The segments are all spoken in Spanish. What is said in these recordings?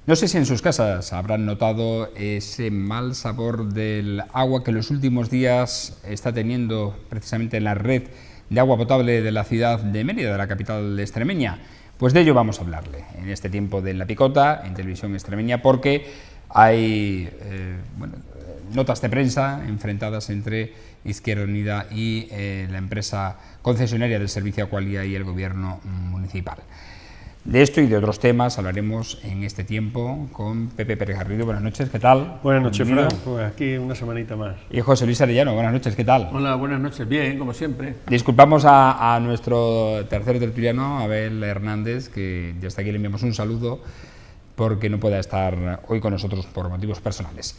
No sé si en sus casas habrán notado ese mal sabor del agua que en los últimos días está teniendo precisamente en la red de agua potable de la ciudad de Mérida, de la capital extremeña. Pues de ello vamos a hablarle en este tiempo de La Picota, en Televisión Extremeña, porque hay notas de prensa enfrentadas entre Izquierda Unida y la empresa concesionaria del servicio Aqualia y el gobierno municipal. De esto y de otros temas hablaremos en este tiempo con Pepe Pérez Garrido. Buenas noches, ¿qué tal? Buenas noches, Fran. Pues aquí una semanita más. Y José Luis Arellano, buenas noches, ¿qué tal? Hola, buenas noches, bien, como siempre. Disculpamos a nuestro tercer tertuliano, Abel Hernández, que desde aquí le enviamos un saludo porque no pueda estar hoy con nosotros por motivos personales.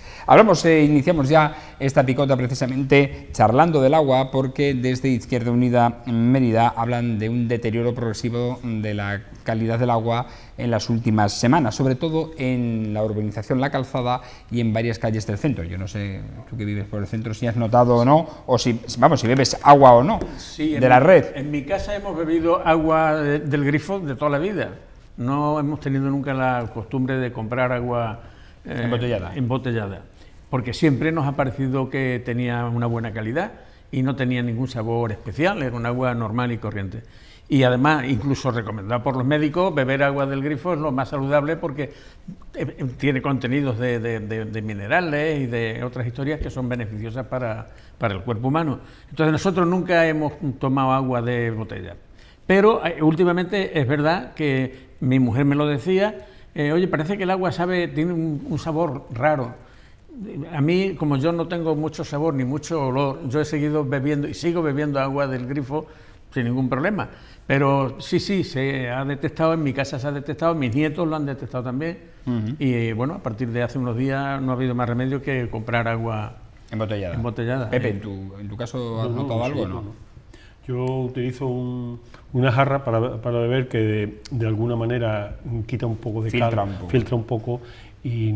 Iniciamos ya esta picota precisamente charlando del agua, porque desde Izquierda Unida en Mérida hablan de un deterioro progresivo de la calidad del agua en las últimas semanas, sobre todo en la urbanización La Calzada y en varias calles del centro. Yo no sé, tú que vives por el centro, si has notado o no, o si bebes agua o no, sí, de la red. En mi casa hemos bebido agua del grifo de toda la vida. No hemos tenido nunca la costumbre de comprar agua embotellada, porque siempre nos ha parecido que tenía una buena calidad y no tenía ningún sabor especial, era un agua normal y corriente. Y además, incluso recomendado por los médicos, beber agua del grifo es lo más saludable porque tiene contenidos de minerales y de otras historias que son beneficiosas para el cuerpo humano. Entonces nosotros nunca hemos tomado agua de botella. Pero últimamente es verdad que mi mujer me lo decía, oye, parece que el agua tiene un sabor raro. A mí, como yo no tengo mucho sabor ni mucho olor, yo he seguido bebiendo y sigo bebiendo agua del grifo sin ningún problema. Pero sí, se ha detectado, en mi casa se ha detectado, mis nietos lo han detectado también. Y bueno, a partir de hace unos días no ha habido más remedio que comprar agua embotellada. Pepe, ¿en tu caso has notado algo o no? Yo utilizo una jarra para beber que de alguna manera quita un poco de cal, filtra un poco, y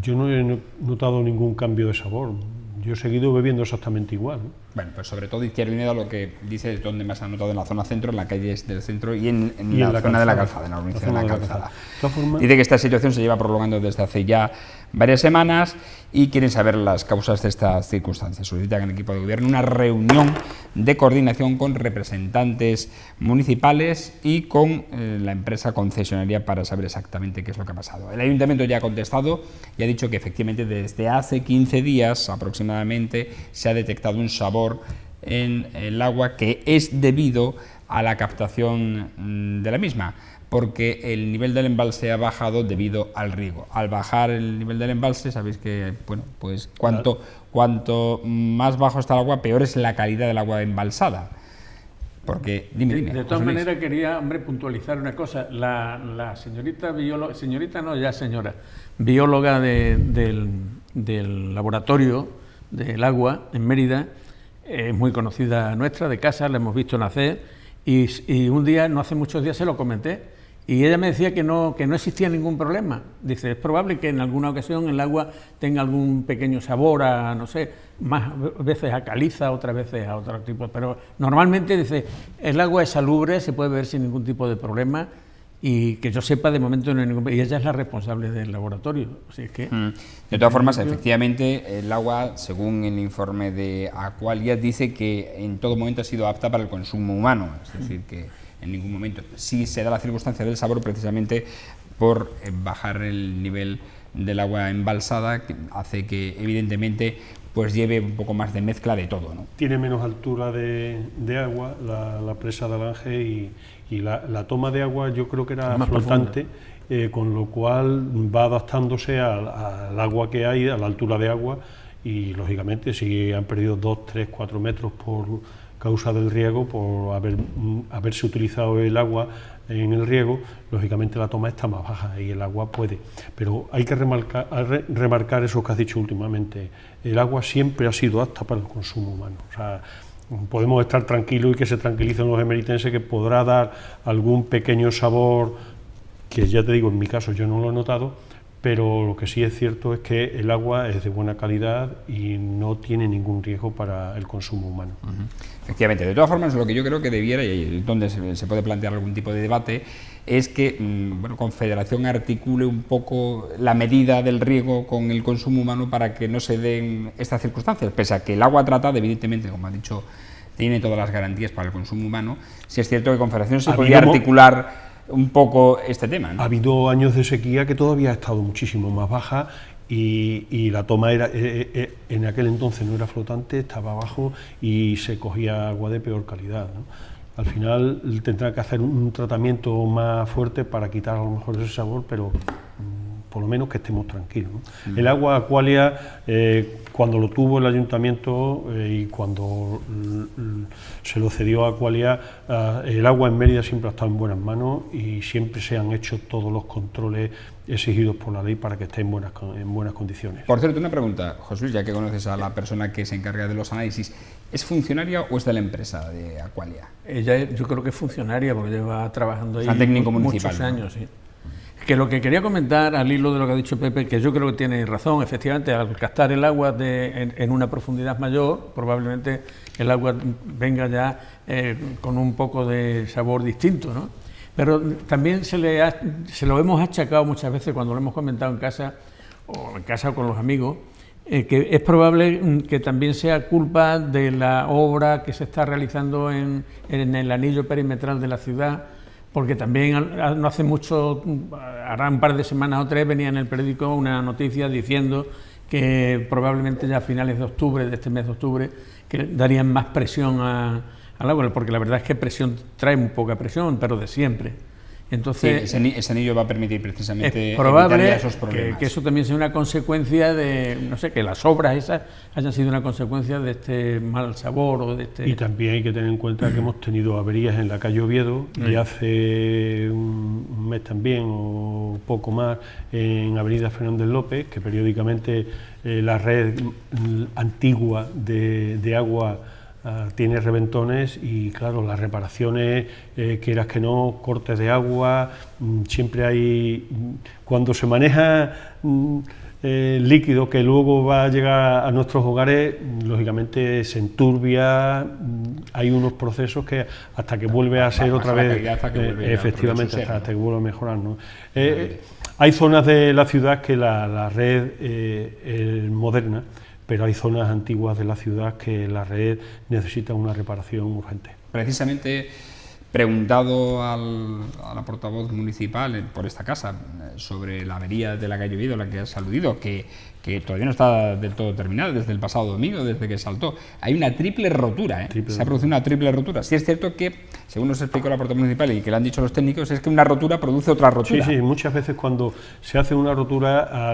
yo no he notado ningún cambio de sabor. Yo he seguido bebiendo exactamente igual, ¿no? Bueno, pues sobre todo Izquierda Unida lo que dice es donde más ha notado en la zona centro, en las calles del centro y en la zona de La Calzada, en la urbanización de La Calzada. Dice que esta situación se lleva prolongando desde hace ya varias semanas y quieren saber las causas de estas circunstancias. Solicitan al equipo de gobierno una reunión de coordinación con representantes municipales y con la empresa concesionaria para saber exactamente qué es lo que ha pasado. El ayuntamiento ya ha contestado y ha dicho que efectivamente desde hace 15 días aproximadamente se ha detectado un sabor en el agua que es debido a la captación de la misma, porque el nivel del embalse ha bajado debido al riego. Al bajar el nivel del embalse, sabéis que pues cuanto más bajo está el agua, peor es la calidad del agua embalsada. Porque, dime. De todas maneras, quería, puntualizar una cosa. La señorita señora bióloga del laboratorio del agua en Mérida, es muy conocida nuestra, de casa, la hemos visto nacer, y un día, no hace muchos días, se lo comenté, y ella me decía que no existía ningún problema. Dice, es probable que en alguna ocasión el agua tenga algún pequeño sabor a, no sé, más veces a caliza, otras veces a otro tipo, pero normalmente, dice, el agua es salubre, se puede beber sin ningún tipo de problema, y que yo sepa, de momento no hay ningún... Y ella es la responsable del laboratorio, así es que... De todas formas, efectivamente, el agua, según el informe de Aqualia, dice que en todo momento ha sido apta para el consumo humano, es decir, que en ningún momento sí se da la circunstancia del sabor precisamente por bajar el nivel del agua embalsada, que hace que evidentemente pues lleve un poco más de mezcla de todo, ¿no? Tiene menos altura de agua la presa de Alange, y la toma de agua yo creo que era flotante, con lo cual va adaptándose al agua que hay, a la altura de agua, y lógicamente si han perdido 2, 3, 4 metros por causa del riego, por haberse utilizado el agua en el riego, lógicamente la toma está más baja y el agua puede. Pero hay que remarcar eso que has dicho últimamente, el agua siempre ha sido apta para el consumo humano. O sea, podemos estar tranquilos y que se tranquilicen los emeritenses, que podrá dar algún pequeño sabor, que ya te digo, en mi caso yo no lo he notado, pero lo que sí es cierto es que el agua es de buena calidad y no tiene ningún riesgo para el consumo humano. Efectivamente, de todas formas, lo que yo creo que debiera, y donde se puede plantear algún tipo de debate, es que Confederación articule un poco la medida del riego con el consumo humano para que no se den estas circunstancias, pese a que el agua tratada, evidentemente, como ha dicho, tiene todas las garantías para el consumo humano. Si es cierto que Confederación se podría articular un poco este tema, ¿no? Ha habido años de sequía que todavía ha estado muchísimo más baja y la toma era en aquel entonces no era flotante, estaba abajo y se cogía agua de peor calidad, ¿no? Al final tendrá que hacer un tratamiento más fuerte para quitar a lo mejor ese sabor, pero por lo menos que estemos tranquilos, ¿no? El agua Aqualia, cuando lo tuvo el ayuntamiento y cuando se lo cedió a Aqualia, el agua en Mérida siempre ha estado en buenas manos y siempre se han hecho todos los controles exigidos por la ley para que esté en buenas condiciones. Por cierto, una pregunta, José Luis, ya que conoces a la persona que se encarga de los análisis, ¿es funcionaria o es de la empresa de Aqualia? Ella, yo creo que es funcionaria porque lleva trabajando ahí técnico municipal, muchos años, ¿no? Sí. Que lo que quería comentar, al hilo de lo que ha dicho Pepe, que yo creo que tiene razón, efectivamente, al captar el agua en una profundidad mayor, probablemente el agua venga ya con un poco de sabor distinto, ¿no? Pero también se lo hemos achacado muchas veces cuando lo hemos comentado en casa o con los amigos, que es probable que también sea culpa de la obra que se está realizando en el anillo perimetral de la ciudad, porque también no hace mucho, hará un par de semanas o tres, venía en el periódico una noticia diciendo que probablemente ya a finales de octubre, de este mes de octubre, que darían más presión al agua, porque la verdad es que presión trae muy poca presión, pero de siempre. Entonces, sí, ese anillo va a permitir precisamente es probable esos problemas. Que eso también sea una consecuencia de, no sé, que las obras esas hayan sido una consecuencia de este mal sabor o de este... Y también hay que tener en cuenta que hemos tenido averías en la calle Oviedo y hace un mes también o poco más en Avenida Fernández López, que periódicamente la red antigua de agua tiene reventones y claro, las reparaciones, quieras que no, cortes de agua, siempre hay, cuando se maneja líquido que luego va a llegar a nuestros hogares, lógicamente se enturbia, hay unos procesos que hasta que vuelve a ser otra vez, efectivamente, hasta que vuelve a mejorar, ¿no? Hay zonas de la ciudad que la red es moderna, pero hay zonas antiguas de la ciudad que la red necesita una reparación urgente. Precisamente, preguntado a la portavoz municipal por esta casa sobre la avería de la calle Oviedo, la que has aludido, que todavía no está del todo terminada desde el pasado domingo, desde que saltó. Hay una triple rotura, se ha producido una triple rotura. Sí es cierto que, según nos explicó la portavoz municipal y que le han dicho los técnicos, es que una rotura produce otra rotura. Sí, muchas veces cuando se hace una rotura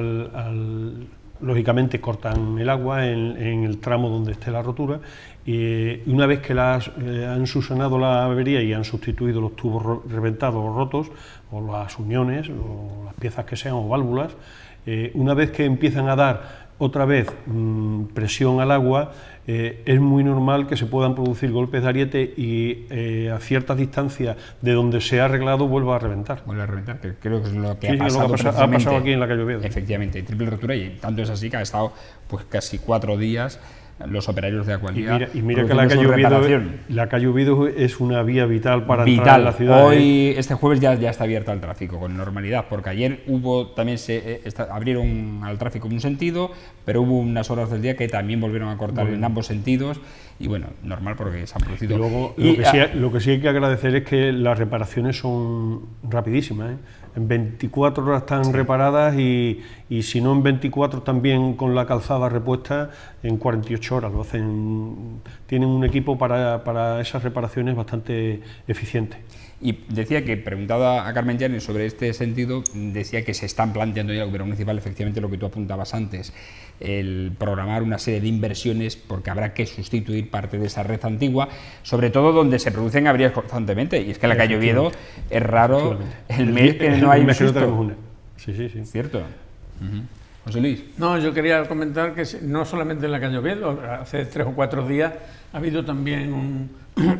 lógicamente cortan el agua en el tramo donde esté la rotura y una vez que han subsanado la avería y han sustituido los tubos reventados o rotos o las uniones o las piezas que sean o válvulas, una vez que empiezan a dar otra vez presión al agua, es muy normal que se puedan producir golpes de ariete y a ciertas distancias de donde se ha arreglado vuelva a reventar. Vuelve a reventar, que creo que es lo que ha pasado aquí en la calle Oviedo. Efectivamente, triple rotura, y tanto es así que ha estado pues casi 4 días los operarios de Aqualia. Y mira que la calle Oviedo es una vía vital para entrar a la ciudad. Hoy, este jueves, ya está abierta al tráfico con normalidad, porque ayer también abrieron al tráfico en un sentido, pero hubo unas horas del día que también volvieron a cortar en ambos sentidos, y bueno, normal porque se han producido. Y luego, lo que sí hay que agradecer es que las reparaciones son rapidísimas, ¿eh? En 24 horas están reparadas y si no en 24 también con la calzada repuesta en 48 horas lo hacen. Tienen un equipo para esas reparaciones bastante eficiente. Y decía que, preguntada a Carmen Llanes sobre este sentido, decía que se están planteando ya el gobierno municipal, efectivamente lo que tú apuntabas antes, el programar una serie de inversiones, porque habrá que sustituir parte de esa red antigua, sobre todo donde se producen averías constantemente, y es que en la calle Oviedo es raro el mes que no hay un susto. Sí. ¿Cierto? José Luis. No, yo quería comentar que no solamente en la calle Oviedo, hace 3 o 4 días ha habido también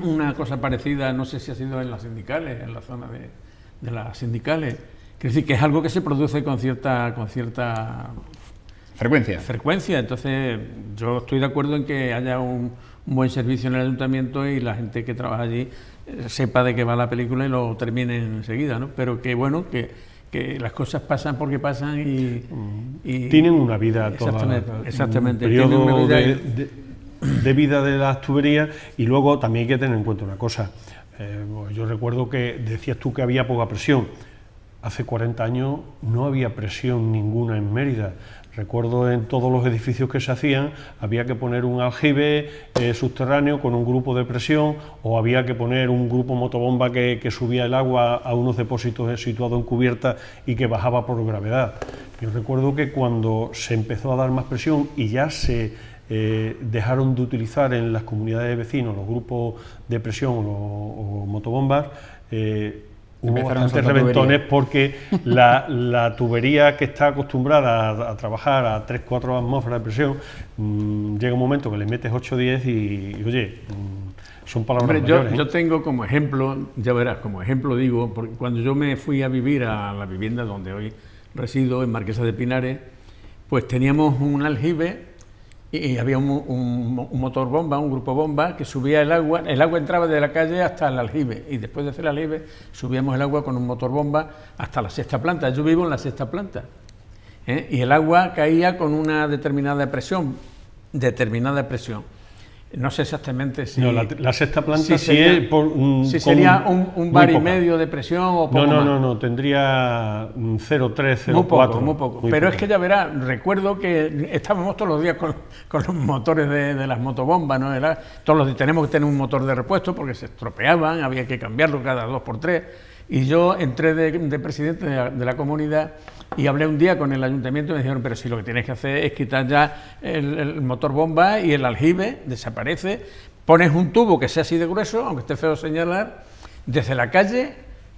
una cosa parecida, no sé si ha sido en las sindicales, en la zona de las sindicales, decir, que es algo que se produce con cierta frecuencia. Entonces, yo estoy de acuerdo en que haya un buen servicio en el ayuntamiento y la gente que trabaja allí sepa de qué va la película y lo termine enseguida, ¿no? Pero que bueno, que las cosas pasan porque pasan y tienen una vida toda. Exactamente. Un periodo de vida de las tuberías, y luego también hay que tener en cuenta una cosa. Yo recuerdo que decías tú que había poca presión. Hace 40 años no había presión ninguna en Mérida. Recuerdo en todos los edificios que se hacían había que poner un aljibe subterráneo con un grupo de presión, o había que poner un grupo motobomba que subía el agua a unos depósitos situados en cubierta y que bajaba por gravedad. Yo recuerdo que cuando se empezó a dar más presión y ya se dejaron de utilizar en las comunidades de vecinos los grupos de presión o motobombas, hubo bastantes reventones porque la tubería que está acostumbrada a trabajar a 3-4 atmósferas de presión, llega un momento que le metes 8 o 10 y oye, son palabras mayores. Yo tengo como ejemplo, ya verás, como ejemplo digo, porque cuando yo me fui a vivir a la vivienda donde hoy resido, en Marquesa de Pinares, pues teníamos un aljibe y había un motor bomba, un grupo bomba, que subía el agua entraba de la calle hasta el aljibe, y después de hacer el aljibe subíamos el agua con un motor bomba hasta la 6ª planta. Yo vivo en la 6ª planta, y el agua caía con una determinada presión. No sé exactamente si... No, la 6ª planta si sería, si sería un bar y medio de presión o poco más. No, tendría 0,3, 0,4. Muy poco. Pero es que ya verás, recuerdo que estábamos todos los días con los motores de las motobombas, ¿no? Todos los días tenemos que tener un motor de repuesto porque se estropeaban, había que cambiarlo cada 2 por 3. Y yo entré de presidente de la comunidad y hablé un día con el ayuntamiento y me dijeron, pero si lo que tienes que hacer es quitar ya el motor bomba y el aljibe, desaparece, pones un tubo que sea así de grueso, aunque esté feo señalar, desde la calle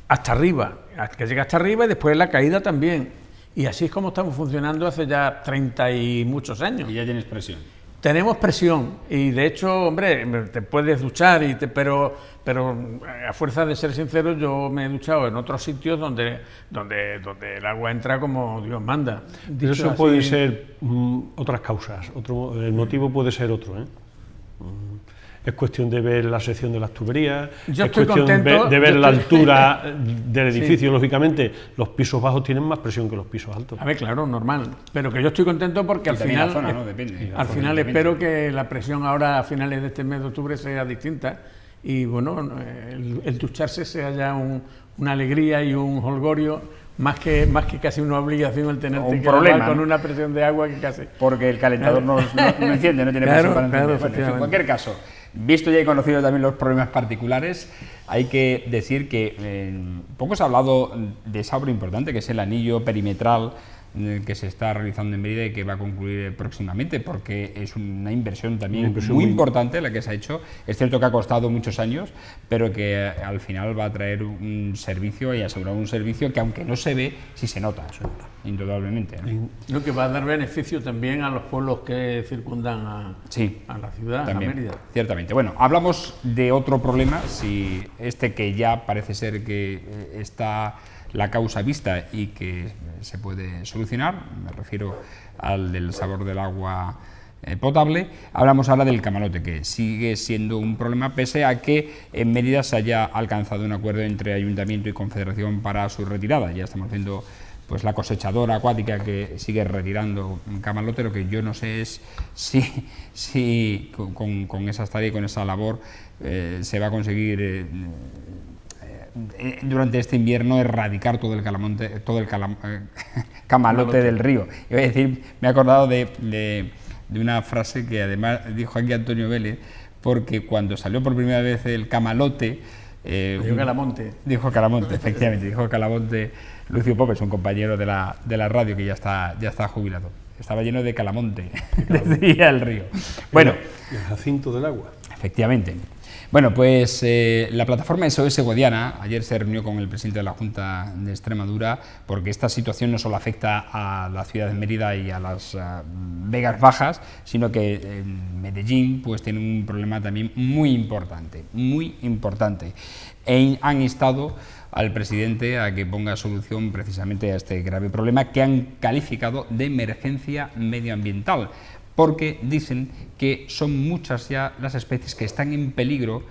hasta arriba, que llega hasta arriba y después la caída también. Y así es como estamos funcionando hace ya 30 y muchos años. Y ya tienes presión. Tenemos presión y de hecho, hombre, te puedes duchar, pero a fuerza de ser sincero, yo me he duchado en otros sitios donde el agua entra como Dios manda. Pero eso así, puede ser otras causas, el motivo puede ser otro, Es cuestión de ver la sección de las tuberías, es cuestión de ver la altura del edificio. Sí. Lógicamente, los pisos bajos tienen más presión que los pisos altos. A ver, claro, normal. Pero que yo estoy contento porque al final, zona, ¿no? Depende. Al final espero que la presión ahora a finales de este mes de octubre sea distinta y bueno, el ducharse sea ya una alegría y un holgorio. Más que casi una obligación el tenerte un que problema con una presión de agua que casi... Porque el calentador no enciende, no tiene presión para encender. Bueno, en cualquier caso, visto ya y conocido también los problemas particulares, hay que decir que poco se ha hablado de esa obra importante que es el anillo perimetral que se está realizando en Mérida y que va a concluir próximamente, porque es una inversión también muy importante la que se ha hecho. Es cierto que ha costado muchos años, pero que al final va a traer un servicio y asegurar un servicio que, aunque no se ve, sí se nota, indudablemente, ¿no? Lo que va a dar beneficio también a los pueblos que circundan a la ciudad, también, a Mérida. Ciertamente. Bueno, hablamos de otro problema, si que ya parece ser que está la causa vista y que se puede solucionar, me refiero al del sabor del agua potable. Hablamos ahora del camalote, que sigue siendo un problema pese a que en Mérida se haya alcanzado un acuerdo entre Ayuntamiento y Confederación para su retirada. Ya estamos viendo pues la cosechadora acuática que sigue retirando un camalote. Lo que yo no sé es si con esa tarea y con esa labor se va a conseguir durante este invierno erradicar todo el camalote del río. Iba a decir, me he acordado de una frase que además dijo aquí Antonio Vélez, porque cuando salió por primera vez el camalote... Dijo Calamonte, efectivamente, dijo Calamonte Lucio Popes, un compañero de la radio que ya está jubilado. Estaba lleno de calamonte, decía el río. Bueno, el Jacinto del agua. Efectivamente. Bueno, pues la plataforma SOS Guadiana ayer se reunió con el presidente de la Junta de Extremadura, porque esta situación no solo afecta a la ciudad de Mérida y a las Vegas Bajas, sino que en Medellín pues tiene un problema también muy importante. Han instado al presidente a que ponga solución precisamente a este grave problema que han calificado de emergencia medioambiental, porque dicen que son muchas ya las especies que están en peligro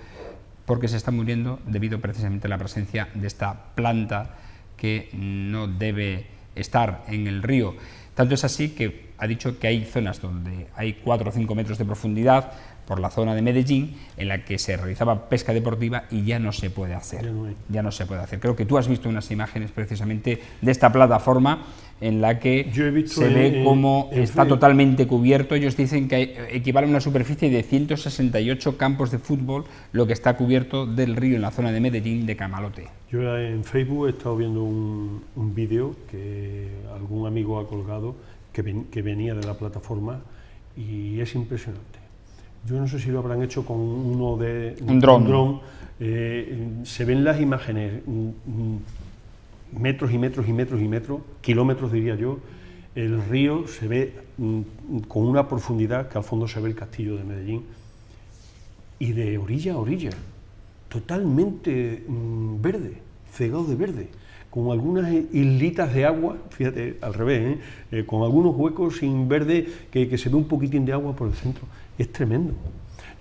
porque se están muriendo debido precisamente a la presencia de esta planta que no debe estar en el río. Tanto es así que ha dicho que hay zonas donde hay 4 o 5 metros de profundidad por la zona de Medellín en la que se realizaba pesca deportiva y ya no se puede hacer. Ya no se puede hacer. Creo que tú has visto unas imágenes precisamente de esta plataforma en la que se ve cómo está totalmente cubierto. Ellos dicen que equivale a una superficie de 168 campos de fútbol lo que está cubierto del río en la zona de Medellín de camalote. Yo en Facebook he estado viendo un vídeo que algún amigo ha colgado que venía de la plataforma y es impresionante. Yo no sé si lo habrán hecho con un dron. Se ven las imágenes, metros y metros y metros y metros, kilómetros diría yo. El río se ve con una profundidad que al fondo se ve el castillo de Medellín y de orilla a orilla, totalmente verde, cegado de verde, con algunas islitas de agua, fíjate, al revés, con algunos huecos sin verde que se ve un poquitín de agua por el centro. Es tremendo.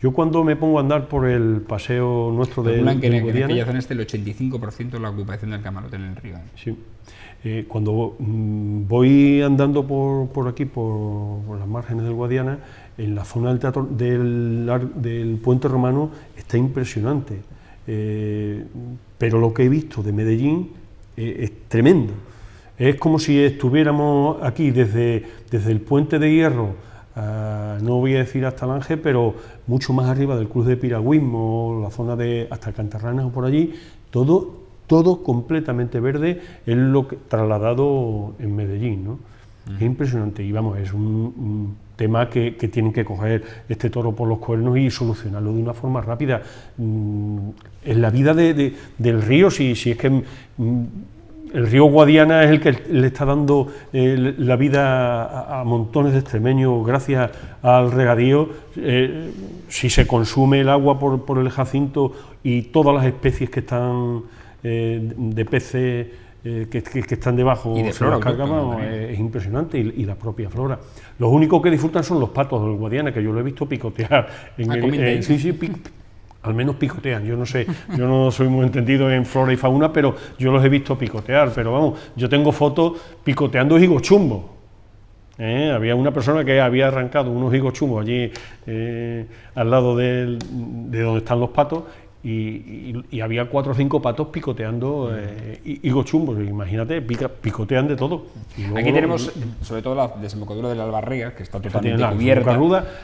Yo cuando me pongo a andar por el paseo nuestro de Guadiana, en aquella zona está el 85% de la ocupación del camalote en el río. Sí. Cuando voy andando por aquí, por las márgenes del Guadiana, en la zona del teatro del Puente Romano está impresionante. Pero lo que he visto de Medellín es tremendo. Es como si estuviéramos aquí desde el Puente de Hierro, no voy a decir hasta Lange, pero mucho más arriba del Cruz de Piragüismo, la zona de hasta Cantarranas o por allí, todo completamente verde, es lo que trasladado en Medellín, ¿no? Es impresionante y vamos, es un tema que tienen que coger este toro por los cuernos y solucionarlo de una forma rápida. En la vida del río, si es que el río Guadiana es el que le está dando la vida a montones de extremeños gracias al regadío. Si se consume el agua por el Jacinto y todas las especies que están de peces que están debajo y de flora, es impresionante, y la propia flora. Los únicos que disfrutan son los patos del Guadiana, que yo lo he visto picotear. Al menos picotean, yo no sé, yo no soy muy entendido en flora y fauna, pero yo los he visto picotear, pero vamos, yo tengo fotos picoteando higochumbos. Había una persona que había arrancado unos higochumbos allí al lado de donde están los patos, y había 4 o 5 patos picoteando higochumbos. Imagínate, picotean de todo. Aquí tenemos, sobre todo, la desembocadura de la Albarriga, que está totalmente cubierta.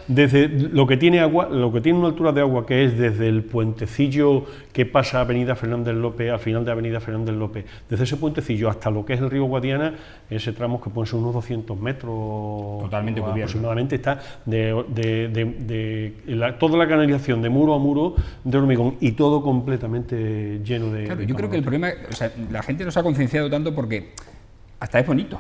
Desde lo que tiene agua, lo que tiene una altura de agua que es desde el puentecillo que pasa a Avenida Fernández López, al final de Avenida Fernández López, desde ese puentecillo hasta lo que es el río Guadiana, ese tramo que puede ser unos 200 metros totalmente cubierto. Aproximadamente, está toda la canalización de muro a muro de hormigón y todo completamente lleno de... Claro, yo creo que el problema, o sea, la gente no se ha concienciado tanto porque hasta es bonito.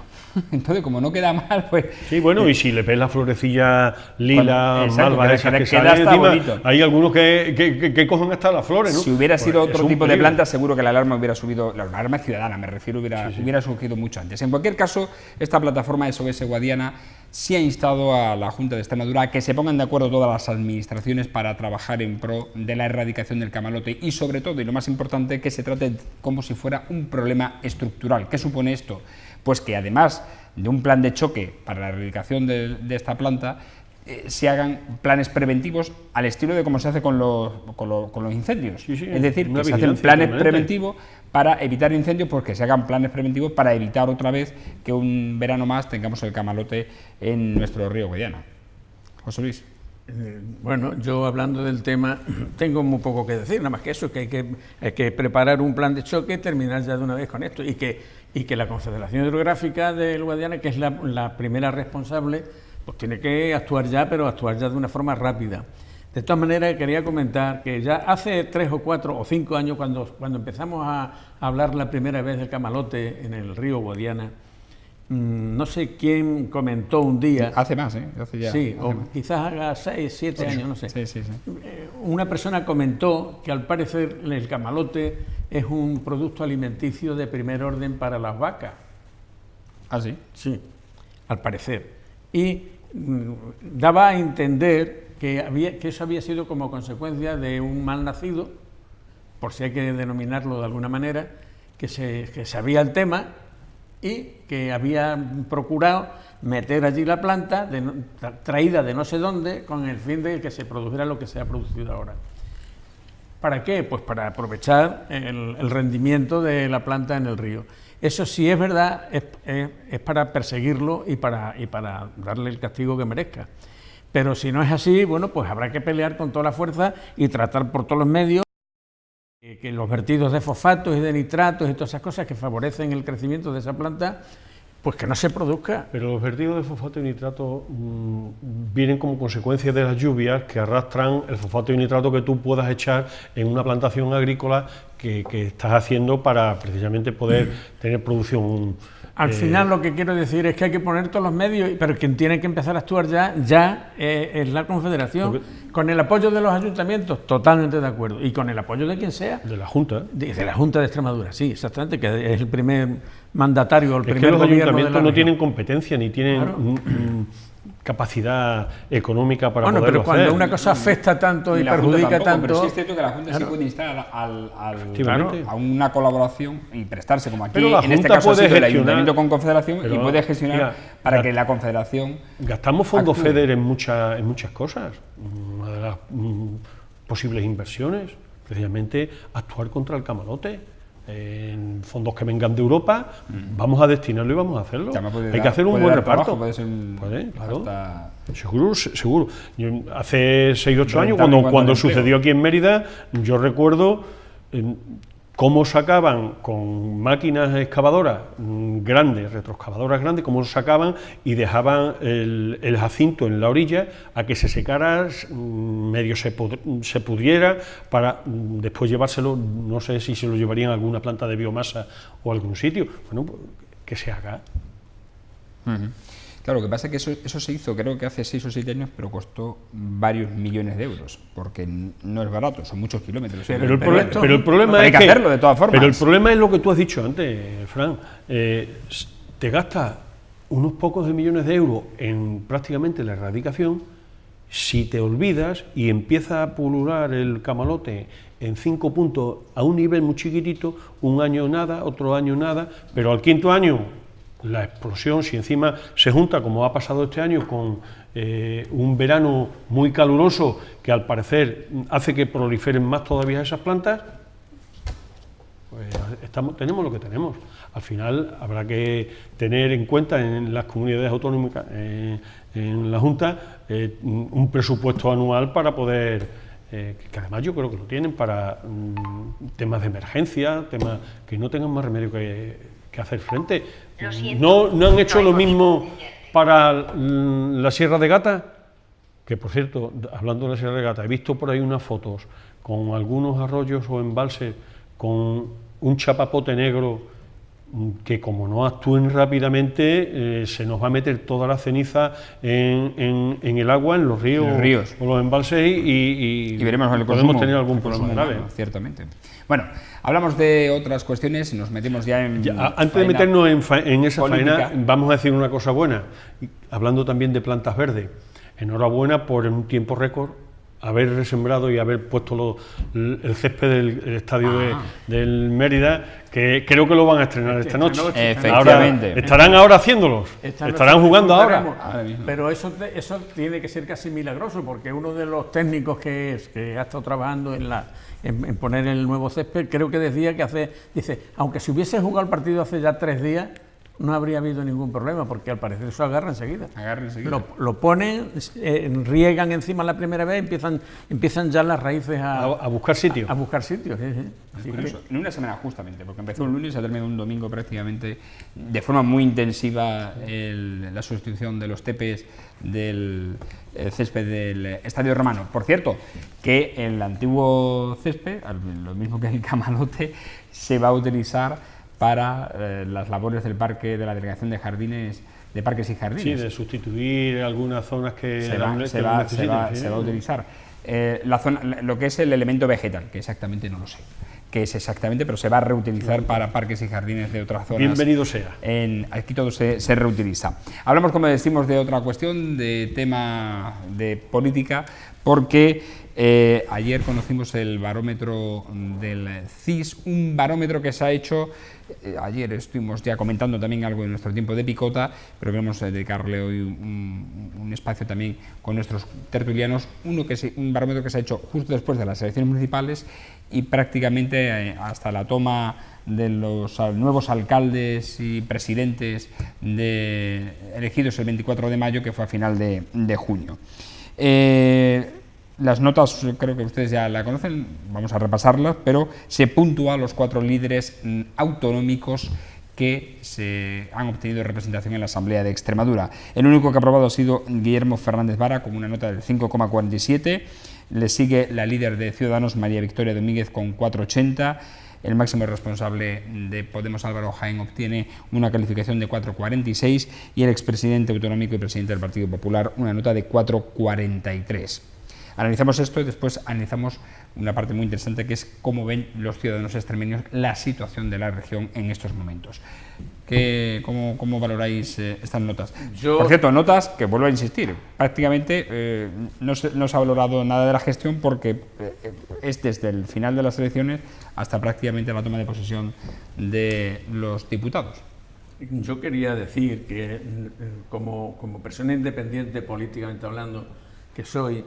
Entonces, como no queda mal, pues... Sí, bueno, y si le ves la florecilla lila, malva, esas que salen encima, bonito. Hay algunos que cogen hasta las flores, ¿no? Si hubiera sido otro tipo de planta, seguro que la alarma hubiera subido, la alarma ciudadana, me refiero, hubiera surgido mucho antes. En cualquier caso, esta plataforma SOS Guadiana sí ha instado a la Junta de Extremadura a que se pongan de acuerdo todas las administraciones para trabajar en pro de la erradicación del camalote y, sobre todo, y lo más importante, que se trate como si fuera un problema estructural. ¿Qué supone esto? Pues que además de un plan de choque para la erradicación de esta planta, se hagan planes preventivos al estilo de cómo se hace con los incendios. Sí, es decir, que se hacen planes preventivos para evitar incendios, porque se hagan planes preventivos para evitar otra vez que un verano más tengamos el camalote en nuestro río Guadiana. José Luis. Bueno, yo hablando del tema tengo muy poco que decir, nada más que eso, que hay que preparar un plan de choque, terminar ya de una vez con esto y que la Confederación Hidrográfica del Guadiana, que es la primera responsable, pues tiene que actuar ya, pero actuar ya de una forma rápida. De todas maneras, quería comentar que ya hace 3 o 4 o 5 años, cuando empezamos a hablar la primera vez del camalote en el río Guadiana, no sé quién comentó un día... Hace más, hace ya, sí, hace o más. quizás haga 6, 7 años, no sé. Sí. Una persona comentó que al parecer el camalote es un producto alimenticio de primer orden para las vacas. ¿Ah, sí? Sí, al parecer. Y daba a entender que eso había sido como consecuencia de un mal nacido, por si hay que denominarlo de alguna manera, que sabía el tema y que había procurado meter allí la planta traída de no sé dónde con el fin de que se produjera lo que se ha producido ahora. ¿Para qué? Pues para aprovechar el rendimiento de la planta en el río. Eso, si es verdad, es para perseguirlo y para darle el castigo que merezca. Pero si no es así, bueno, pues habrá que pelear con toda la fuerza y tratar por todos los medios que los vertidos de fosfatos y de nitratos y todas esas cosas que favorecen el crecimiento de esa planta, pues que no se produzca. Pero los vertidos de fosfato y nitrato vienen como consecuencia de las lluvias que arrastran el fosfato y nitrato que tú puedas echar en una plantación agrícola que estás haciendo para precisamente poder tener producción. Al final lo que quiero decir es que hay que poner todos los medios, pero quien tiene que empezar a actuar ya es la Confederación, con el apoyo de los ayuntamientos, totalmente de acuerdo, y con el apoyo de quien sea. De la Junta. De la Junta de Extremadura, sí, exactamente, que es el primer mandatario, el primer gobierno. Es que los ayuntamientos no tienen competencia ni tienen capacidad económica para poderlo pero cuando hacer. Una cosa afecta tanto y perjudica tanto... Pero sí es cierto que la Junta sí puede instar a una colaboración y prestarse, como aquí, en este caso ha sido el Ayuntamiento con Confederación, y puede gestionar para que la Confederación... Gastamos fondos FEDER en muchas cosas. Una de las posibles inversiones, precisamente, actuar contra el camalote. En fondos que vengan de Europa, vamos a destinarlo y vamos a hacerlo. Hay que hacer un buen reparto. Claro. Seguro. Hace 6 o 8 años, cuando sucedió aquí en Mérida, yo recuerdo cómo sacaban con máquinas excavadoras grandes, retroexcavadoras grandes, cómo sacaban y dejaban el jacinto en la orilla a que se secara, medio se pudriera, para después llevárselo, no sé si se lo llevarían a alguna planta de biomasa o a algún sitio. Bueno, pues, que se haga. Claro, lo que pasa es que eso se hizo, creo que hace 6 o 7 años, pero costó varios millones de euros, porque no es barato, son muchos kilómetros. Pero el problema es hay que hacerlo de todas formas. Pero el problema es lo que tú has dicho antes, Fran. Te gastas unos pocos de millones de euros en prácticamente la erradicación, si te olvidas y empieza a pulular el camalote en 5 puntos a un nivel muy chiquitito, un año nada, otro año nada, pero al 5.º año la explosión, si encima se junta, como ha pasado este año, con un verano muy caluroso que al parecer hace que proliferen más todavía esas plantas, pues tenemos lo que tenemos. Al final habrá que tener en cuenta en las comunidades autonómicas, en la Junta, un presupuesto anual para poder, que además yo creo que lo tienen, para temas de emergencia, temas que no tengan más remedio que hacer frente. ¿No han hecho lo mismo para la Sierra de Gata? Que, por cierto, hablando de la Sierra de Gata, he visto por ahí unas fotos con algunos arroyos o embalses con un chapapote negro que, como no actúen rápidamente, se nos va a meter toda la ceniza en el agua, en los ríos o los embalses y veremos el podemos tener algún problema grave. Ciertamente. Bueno, hablamos de otras cuestiones, nos metemos ya en... Antes de meternos en esa faena, vamos a decir una cosa buena, hablando también de plantas verdes. Enhorabuena por en un tiempo récord haber resembrado y haber puesto el césped del estadio del Mérida, que creo que lo van a estrenar esta noche. Efectivamente. Estarán ahora haciénlos, estarán jugando ahora. Pero eso tiene que ser casi milagroso, porque uno de los técnicos que ha estado trabajando en poner el nuevo césped, creo que decía que dice, aunque se hubiese jugado el partido hace ya 3 días, no habría habido ningún problema, porque al parecer eso agarra enseguida. Lo ponen, riegan encima la primera vez, empiezan ya las raíces a buscar sitios. A buscar sitios, sí. En una semana justamente, porque empezó un lunes y ha terminado un domingo prácticamente, de forma muy intensiva, la sustitución de los tepes del césped del Estadio Romano. Por cierto, que el antiguo césped, lo mismo que el camalote, se va a utilizar para las labores del parque, de la delegación de jardines, de parques y jardines. Sí, de sustituir algunas zonas que se va a utilizar. La zona, lo que es el elemento vegetal, que exactamente no lo sé qué es exactamente, pero se va a reutilizar para parques y jardines de otras zonas. Bienvenido sea. Aquí todo se reutiliza. Hablamos, como decimos, de otra cuestión, de tema de política, porque ayer conocimos el barómetro del CIS, un barómetro que se ha hecho. Ayer estuvimos ya comentando también algo en nuestro tiempo de picota, pero queremos dedicarle hoy un espacio también con nuestros tertulianos, un barómetro que se ha hecho justo después de las elecciones municipales y prácticamente hasta la toma de los nuevos alcaldes y presidentes elegidos el 24 de mayo, que fue a final de junio. Las notas creo que ustedes ya la conocen, vamos a repasarlas, pero se puntúa a los 4 líderes autonómicos que se han obtenido representación en la Asamblea de Extremadura. El único que ha aprobado ha sido Guillermo Fernández Vara, con una nota del 5,47, le sigue la líder de Ciudadanos, María Victoria Domínguez, con 4,80, el máximo responsable de Podemos, Álvaro Jaén, obtiene una calificación de 4,46 y el expresidente autonómico y presidente del Partido Popular una nota de 4,43. Analizamos esto y después analizamos una parte muy interesante, que es cómo ven los ciudadanos extremeños la situación de la región en estos momentos. ¿Cómo valoráis estas notas? Por cierto, notas que, vuelvo a insistir, prácticamente no se ha valorado nada de la gestión, porque es desde el final de las elecciones hasta prácticamente la toma de posesión de los diputados. Yo quería decir que como persona independiente políticamente hablando que soy,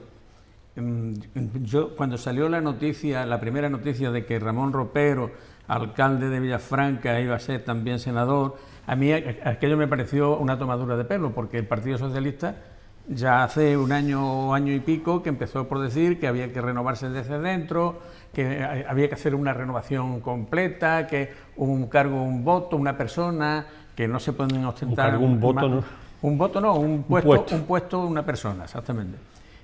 yo cuando salió la primera noticia de que Ramón Ropero, alcalde de Villafranca, iba a ser también senador, a mí aquello me pareció una tomadura de pelo, porque el Partido Socialista ya hace un año y pico que empezó por decir que había que renovarse desde dentro, que había que hacer una renovación completa, que un cargo, un voto, una persona, que no se pueden ostentar... Un voto, ¿no? Un voto no, un puesto, una persona, exactamente.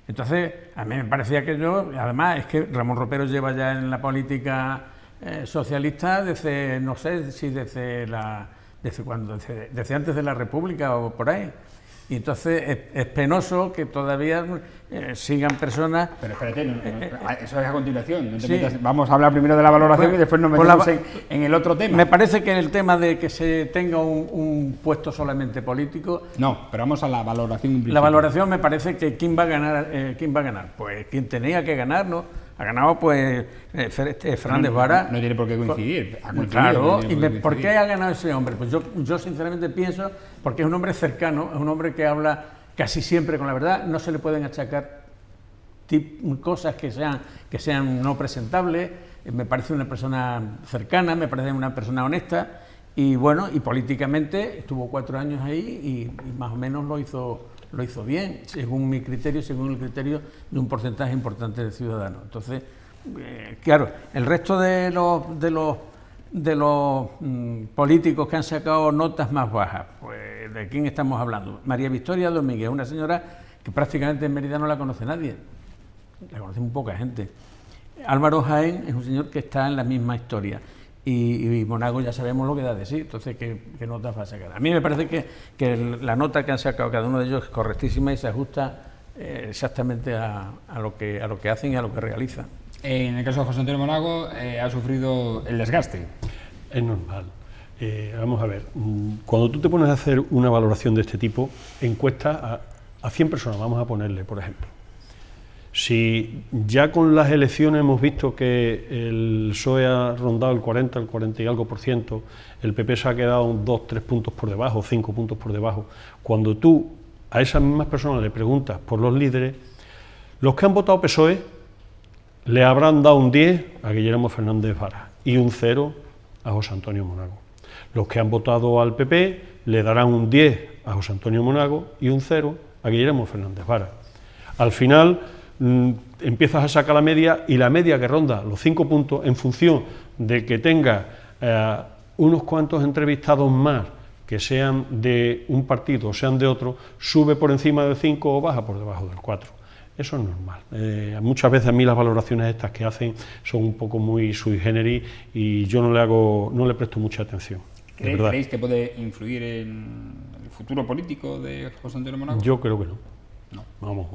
Entonces, a mí me parecía que además es que Ramón Ropero lleva ya en la política socialista desde, no sé si desde antes de la República o por ahí. Y entonces es penoso que todavía sigan personas... Pero espérate, eso es a continuación. No te metas, vamos a hablar primero de la valoración y después nos metemos en el otro tema. Me parece que el tema de que se tenga un puesto solamente político... No, pero vamos a la valoración. La valoración me parece que ¿quién va a ganar? Pues quien tenía que ganar, ¿no? Ha ganado pues Fernández Vara. No tiene por qué coincidir. Claro, ¿por qué ha ganado ese hombre? Pues yo sinceramente pienso porque es un hombre cercano, es un hombre que habla casi siempre con la verdad, no se le pueden achacar cosas que sean no presentables, me parece una persona cercana, me parece una persona honesta y bueno, y políticamente estuvo 4 años ahí y más o menos lo hizo bien, según mi criterio, según el criterio de un porcentaje importante de ciudadanos. Entonces, claro, el resto de los políticos que han sacado notas más bajas, pues ¿de quién estamos hablando? María Victoria Domínguez, una señora que prácticamente en Mérida no la conoce nadie, la conoce muy poca gente. Álvaro Jaén es un señor que está en la misma historia. Y Monago ya sabemos lo que da de sí, entonces ¿qué notas va a sacar? A mí me parece que la nota que han sacado cada uno de ellos es correctísima y se ajusta exactamente a lo que hacen y a lo que realizan. En el caso de José Antonio Monago, ha sufrido el desgaste. Es normal. Vamos a ver, cuando tú te pones a hacer una valoración de este tipo, encuestas a 100 personas, vamos a ponerle, por ejemplo. Si ya con las elecciones hemos visto que el PSOE ha rondado el 40 y algo %, el PP se ha quedado 2-3 puntos por debajo, 5 puntos por debajo, cuando tú a esas mismas personas le preguntas por los líderes, los que han votado PSOE le habrán dado un 10 a Guillermo Fernández Vara y un 0 a José Antonio Monago. Los que han votado al PP le darán un 10 a José Antonio Monago y un 0 a Guillermo Fernández Vara. Al final empiezas a sacar la media y la media que ronda los 5 puntos en función de que tenga unos cuantos entrevistados más que sean de un partido o sean de otro, sube por encima del 5 o baja por debajo del 4. Eso es normal. Muchas veces a mí las valoraciones estas que hacen son un poco muy sui generis y yo no le presto mucha atención. ¿Creéis que puede influir en el futuro político de José Antonio Monago? Yo creo que no. No. Vamos,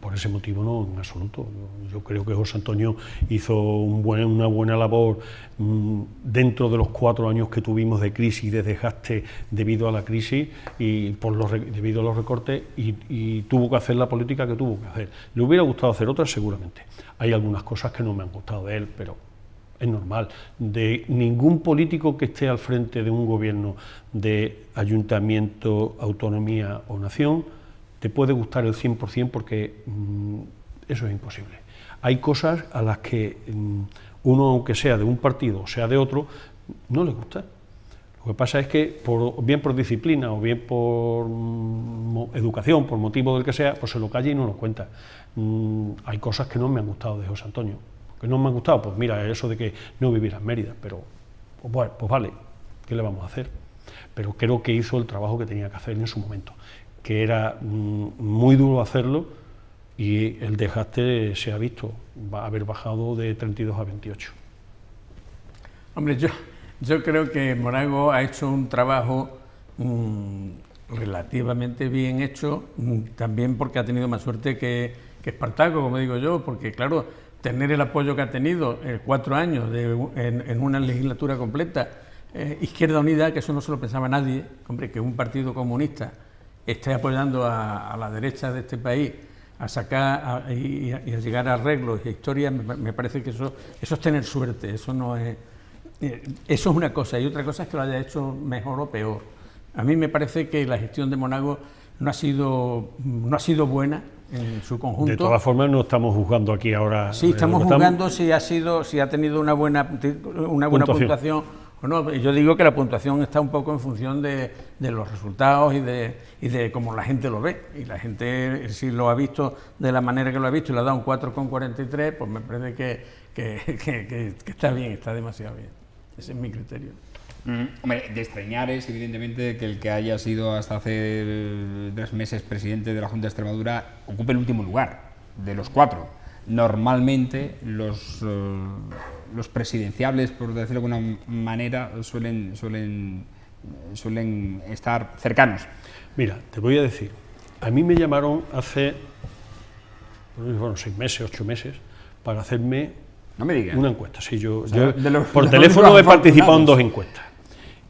por ese motivo no, en absoluto. Yo creo que José Antonio hizo una buena labor dentro de los 4 años que tuvimos de crisis, de desgaste debido a la crisis y debido a los recortes y tuvo que hacer la política que tuvo que hacer. Le hubiera gustado hacer otras seguramente. Hay algunas cosas que no me han gustado de él, pero es normal. De ningún político que esté al frente de un gobierno de ayuntamiento, autonomía o nación te puede gustar el 100% porque eso es imposible. Hay cosas a las que uno, aunque sea de un partido o sea de otro, no le gusta. Lo que pasa es que, bien por disciplina o bien por educación, por motivo del que sea, pues se lo calla y no lo cuenta. Hay cosas que no me han gustado de José Antonio. ¿Que no me han gustado? Pues mira, eso de que no viviera en Mérida, pero pues vale, ¿qué le vamos a hacer? Pero creo que hizo el trabajo que tenía que hacer en su momento, que era muy duro hacerlo y el desgaste se ha visto, va a haber bajado de 32 a 28. Hombre, yo creo que Monago ha hecho un trabajo relativamente bien hecho, también porque ha tenido más suerte que Espartaco, como digo yo, porque claro, tener el apoyo que ha tenido 4 años en una legislatura completa, Izquierda Unida, que eso no se lo pensaba nadie, hombre, que un partido comunista esté apoyando a la derecha de este país a sacar y a llegar a arreglos y a historias, me parece que eso es tener suerte, eso no es... Eso es una cosa, y otra cosa es que lo haya hecho mejor o peor. A mí me parece que la gestión de Monago no ha sido buena en su conjunto. De todas formas, no estamos juzgando aquí ahora... Sí, estamos juzgando si ha tenido una buena puntuación o no. Yo digo que la puntuación está un poco en función de los resultados y de cómo la gente lo ve. Y la gente, si lo ha visto de la manera que lo ha visto y le ha dado un 4,43, pues me parece que está bien, está demasiado bien. Ese es mi criterio. Hombre, de extrañar es evidentemente que el que haya sido hasta hace 3 meses presidente de la Junta de Extremadura ocupe el último lugar de los 4. Normalmente los presidenciables, por decirlo de alguna manera, suelen estar cercanos. Mira, te voy a decir, a mí me llamaron hace 6 meses, 8 meses, para hacerme no me digas. Una encuesta. Sí, yo por teléfono he participado en 2 encuestas.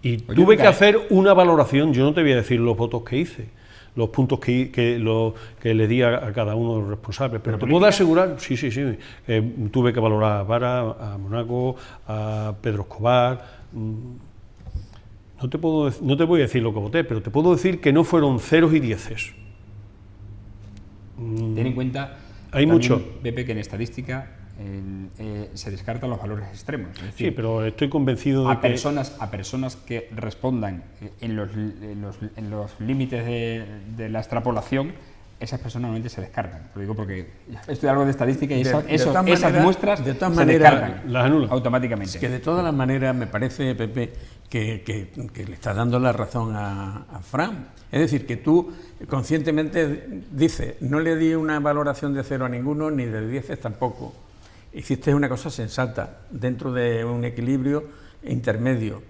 Y tuve que hacer una valoración. Yo no te voy a decir los votos que hice, los puntos que le di a cada uno de los responsables, pero te puedo asegurar, sí, tuve que valorar a Vara, a Monago, a Pedro Escobar. No te voy a decir lo que voté, pero te puedo decir que no fueron 0 y 10. Ten en cuenta, hay mucho, Pepe, que en estadística se descartan los valores extremos. Es decir, sí, pero estoy convencido de que... A personas que respondan en los límites de la extrapolación, esas personas normalmente se descartan. Lo digo porque estoy algo de estadística y esas muestras de todas se descartan, las anulan automáticamente. Es que de todas las maneras me parece, Pepe, que le estás dando la razón a Fran. Es decir, que tú conscientemente dices, no le di una valoración de 0 a ninguno, ni de 10 tampoco. Hiciste una cosa sensata, dentro de un equilibrio intermedio.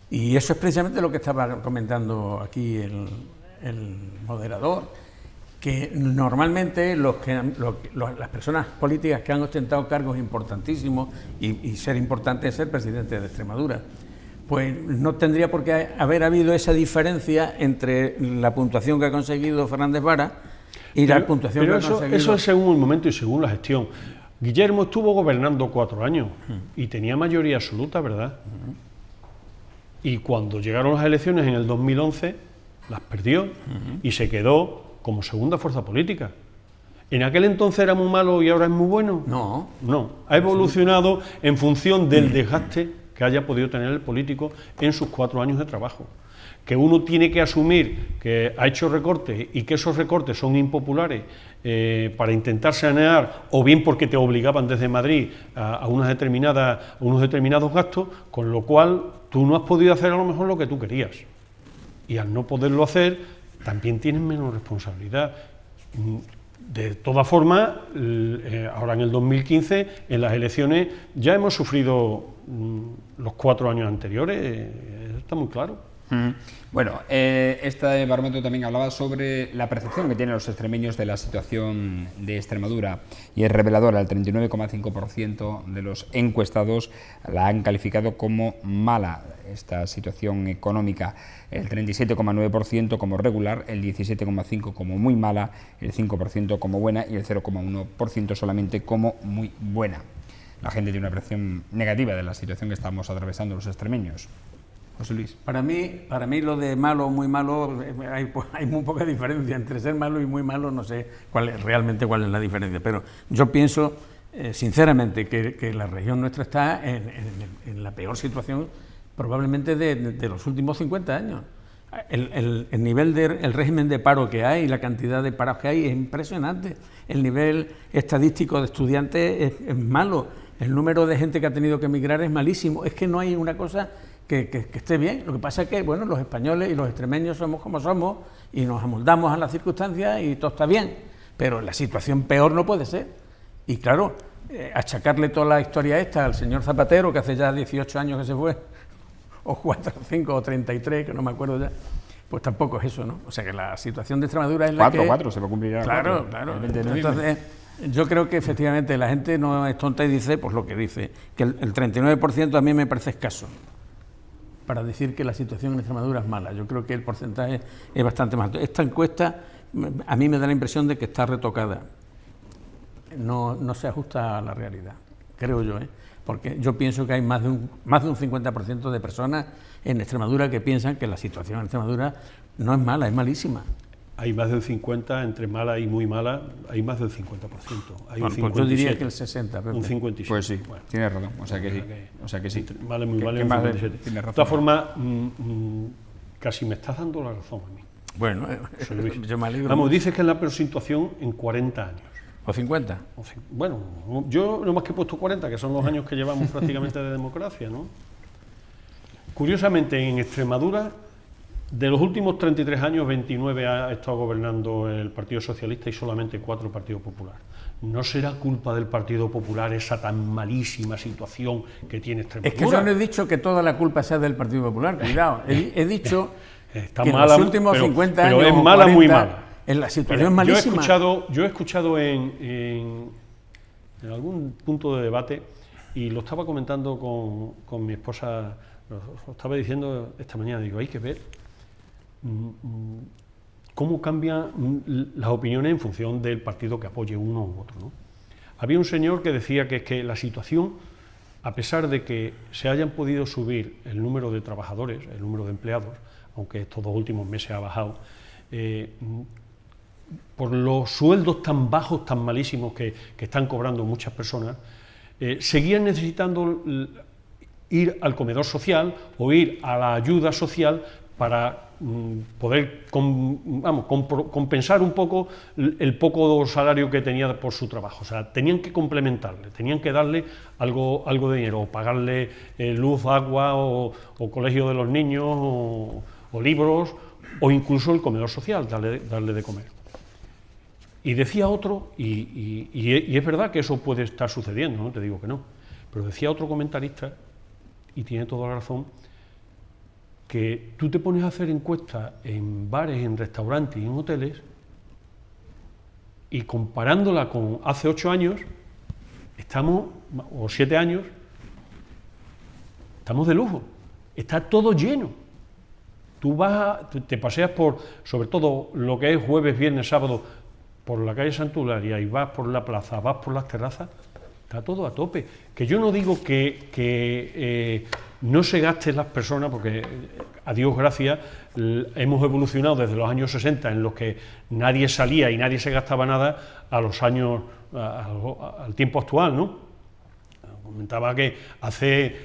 Y eso es precisamente lo que estaba comentando aquí el moderador, que normalmente las personas políticas que han ostentado cargos importantísimos, y ser importante es ser presidente de Extremadura, pues no tendría por qué haber habido esa diferencia entre la puntuación que ha conseguido Fernández Vara y la puntuación que ha conseguido... Eso es según el momento y según la gestión. Guillermo estuvo gobernando 4 años y tenía mayoría absoluta, ¿verdad? Y cuando llegaron las elecciones en el 2011, las perdió y se quedó como segunda fuerza política. ¿En aquel entonces era muy malo y ahora es muy bueno? No. Ha evolucionado en función del desgaste que haya podido tener el político en sus 4 años de trabajo. Que uno tiene que asumir que ha hecho recortes y que esos recortes son impopulares para intentar sanear, o bien porque te obligaban desde Madrid a unos determinados gastos, con lo cual tú no has podido hacer a lo mejor lo que tú querías. Y al no poderlo hacer, también tienes menos responsabilidad. De todas formas, ahora en el 2015, en las elecciones, ya hemos sufrido los 4 años anteriores, está muy claro. Bueno, este barómetro también hablaba sobre la percepción que tienen los extremeños de la situación de Extremadura, y es reveladora. El 39,5% de los encuestados la han calificado como mala, esta situación económica, el 37,9% como regular, el 17,5% como muy mala, el 5% como buena y el 0,1% solamente como muy buena. La gente tiene una percepción negativa de la situación que estamos atravesando los extremeños. José Luis. Para mí lo de malo o muy malo, hay muy poca diferencia entre ser malo y muy malo. No sé realmente cuál es la diferencia, pero yo pienso sinceramente que la región nuestra está en la peor situación probablemente de los últimos 50 años. El nivel del régimen de paro que hay, la cantidad de paros que hay es impresionante. El nivel estadístico de estudiantes es malo. El número de gente que ha tenido que emigrar es malísimo. Es que no hay una cosa que esté bien. Lo que pasa es que, bueno, los españoles y los extremeños somos como somos y nos amoldamos a las circunstancias y todo está bien, pero la situación peor no puede ser. Y claro, achacarle toda la historia esta al señor Zapatero, que hace ya 18 años que se fue, o 4, 5 o 33, que no me acuerdo ya, pues tampoco es eso, ¿no? O sea que la situación de Extremadura es la 4, se va a cumplir ya. Claro, claro. Entonces, yo creo que efectivamente la gente no es tonta y dice pues lo que dice, que el 39% a mí me parece escaso para decir que la situación en Extremadura es mala. Yo creo que el porcentaje es bastante más alto. Esta encuesta a mí me da la impresión de que está retocada. No se ajusta a la realidad, creo yo, porque yo pienso que hay más de un 50% de personas en Extremadura que piensan que la situación en Extremadura no es mala, es malísima. Hay más del 50, entre mala y muy mala, hay más del 50%. Hay bueno, pues yo diría que el 60. Pepe. Un 57. Pues sí, bueno, tienes razón, o sea que sí. Vale, muy vale, un 57. De todas formas, casi me estás dando la razón a mí. Bueno, yo me alegro. Vamos, dices que es la peor situación en 40 años. ¿O 50? Bueno, yo no más que he puesto 40, que son los años que llevamos prácticamente de democracia, ¿no? Curiosamente, en Extremadura, de los últimos 33 años, 29 ha estado gobernando el Partido Socialista y solamente 4 el Partido Popular. ¿No será culpa del Partido Popular esa tan malísima situación que tiene Extremadura? Es que yo no he dicho que toda la culpa sea del Partido Popular, cuidado. He dicho está que mala, en los últimos 50 años... Pero es mala, 40, muy mala. En la situación es malísima. Yo he escuchado en algún punto de debate, y lo estaba comentando con mi esposa, lo estaba diciendo esta mañana, digo, hay que ver cómo cambian las opiniones en función del partido que apoye uno u otro, ¿no? Había un señor que decía que es que la situación, a pesar de que se hayan podido subir el número de trabajadores, el número de empleados, aunque estos 2 últimos meses ha bajado, por los sueldos tan bajos, tan malísimos que están cobrando muchas personas, seguían necesitando ir al comedor social o ir a la ayuda social para poder compensar un poco el poco salario que tenía por su trabajo. O sea, tenían que complementarle, tenían que darle algo de dinero, o pagarle luz, agua, o colegio de los niños, o libros, o incluso el comedor social, darle de comer. Y decía otro, y es verdad que eso puede estar sucediendo, no te digo que no, pero decía otro comentarista, y tiene toda la razón, que tú te pones a hacer encuestas en bares, en restaurantes y en hoteles, y comparándola con hace 8 años, o 7 años, estamos de lujo, está todo lleno. Tú te paseas sobre todo lo que es jueves, viernes, sábado, por la calle Santularia, y vas por la plaza, vas por las terrazas, está todo a tope. Que yo no digo que no se gasten las personas, porque a Dios gracias hemos evolucionado desde los años 60, en los que nadie salía y nadie se gastaba nada, a los años, al tiempo actual, ¿no? Comentaba que hace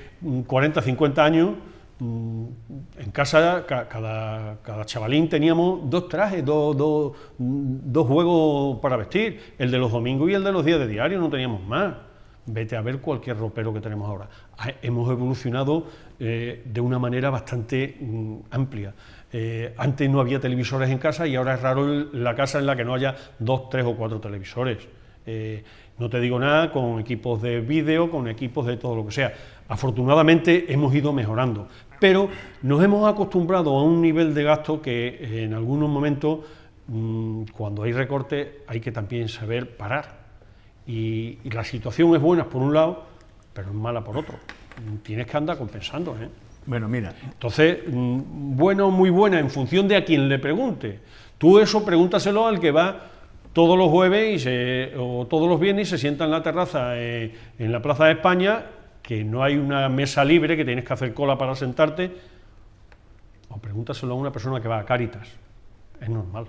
40, 50 años, en casa cada chavalín teníamos 2 trajes, dos juegos para vestir, el de los domingos y el de los días de diario, no teníamos más. vete a ver cualquier ropero que tenemos ahora. Hemos evolucionado de una manera bastante amplia. Antes no había televisores en casa y ahora es raro la casa en la que no haya 2, 3 o 4 televisores. No te digo nada con equipos de vídeo, con equipos de todo lo que sea. Afortunadamente hemos ido mejorando, pero nos hemos acostumbrado a un nivel de gasto que en algunos momentos, cuando hay recortes, hay que también saber parar. Y la situación es buena por un lado, pero es mala por otro. Tienes que andar compensando, ¿eh? Bueno, mira. Entonces, buena o muy buena en función de a quien le pregunte. Tú eso pregúntaselo al que va todos los jueves o todos los viernes y se sienta en la terraza en la Plaza de España, que no hay una mesa libre, que tienes que hacer cola para sentarte, o pregúntaselo a una persona que va a Cáritas. Es normal.